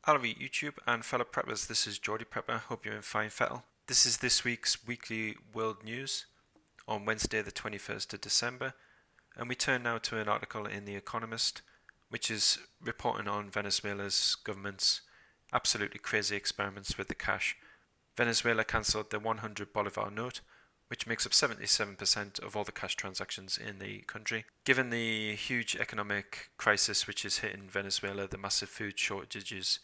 Hello YouTube and fellow preppers, this is Geordie Prepper, hope you're in fine fettle. This is this week's weekly world news on Wednesday the 21st of December, and we turn now to an article in The Economist which is reporting on Venezuela's government's absolutely crazy experiments with the cash. Venezuela cancelled the 100 Bolivar note, which makes up 77% of all the cash transactions in the country. Given the huge economic crisis which is hitting Venezuela, the massive food shortages,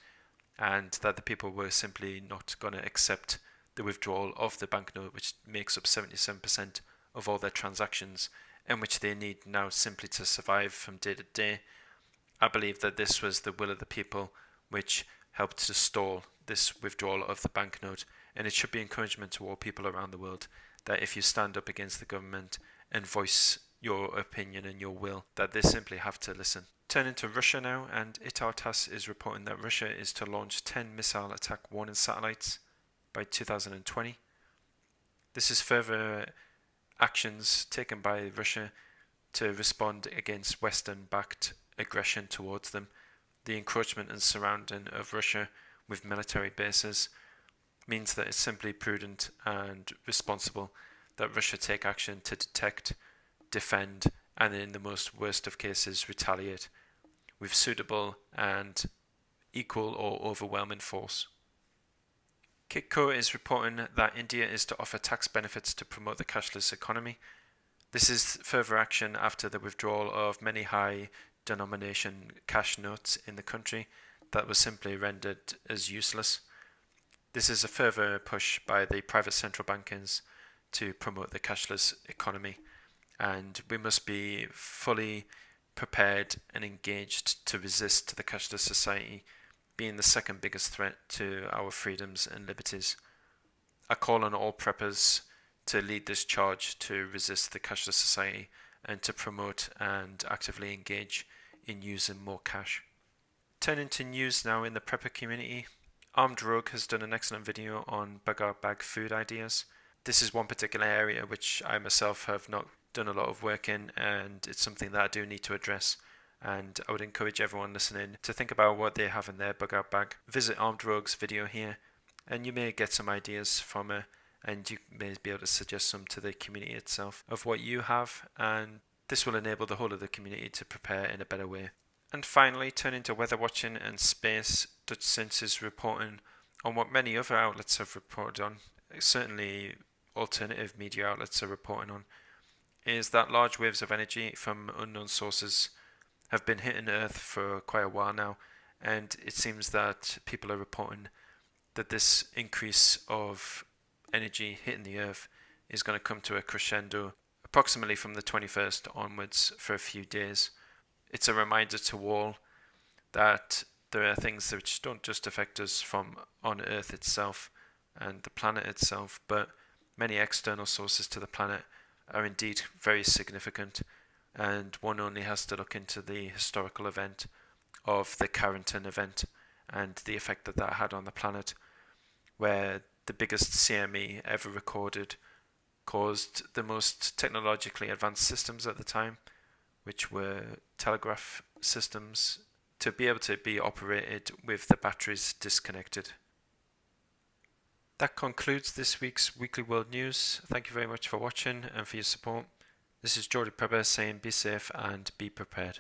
and that the people were simply not going to accept the withdrawal of the banknote, which makes up 77% of all their transactions, and which they need now simply to survive from day to day. I believe that this was the will of the people which helped to stall this withdrawal of the banknote, and it should be encouragement to all people around the world that if you stand up against the government and voice your opinion and your will, that they simply have to listen. Turning to Russia now, and Itar-TASS is reporting that Russia is to launch 10 missile attack warning satellites by 2020. This is further actions taken by Russia to respond against Western-backed aggression towards them. The encroachment and surrounding of Russia with military bases means that it's simply prudent and responsible that Russia take action to detect, defend, and in the most worst of cases retaliate with suitable and equal or overwhelming force. Kitco is reporting that India is to offer tax benefits to promote the cashless economy. This is further action after the withdrawal of many high denomination cash notes in the country that was simply rendered as useless. This is a further push by the private central bankers to promote the cashless economy, and we must be fully prepared and engaged to resist the cashless society being the second biggest threat to our freedoms and liberties. I call on all preppers to lead this charge to resist the cashless society and to promote and actively engage in using more cash. Turning to news now in the prepper community, Armed Rogue has done an excellent video on bag food ideas. This is one particular area which I myself have not done a lot of work in, and it's something that I do need to address, and I would encourage everyone listening to think about what they have in their bag. Visit Armed Rogue's video here and you may get some ideas from her, and you may be able to suggest some to the community itself of what you have, and this will enable the whole of the community to prepare in a better way. And finally, turning to weather watching and space, Dutch Sense is reporting on what many other outlets have reported on, certainly alternative media outlets are reporting on, is that large waves of energy from unknown sources have been hitting Earth for quite a while now, and it seems that people are reporting that this increase of energy hitting the Earth is going to come to a crescendo approximately from the 21st onwards for a few days. It's a reminder to all that there are things which don't just affect us from on Earth itself and the planet itself, but many external sources to the planet are indeed very significant, and one only has to look into the historical event of the Carrington event and the effect that that had on the planet, where the biggest CME ever recorded caused the most technologically advanced systems at the time, which were telegraph systems, to be able to be operated with the batteries disconnected. That concludes this week's Weekly World News. Thank you very much for watching and for your support. This is Geordie Prepper saying be safe and be prepared.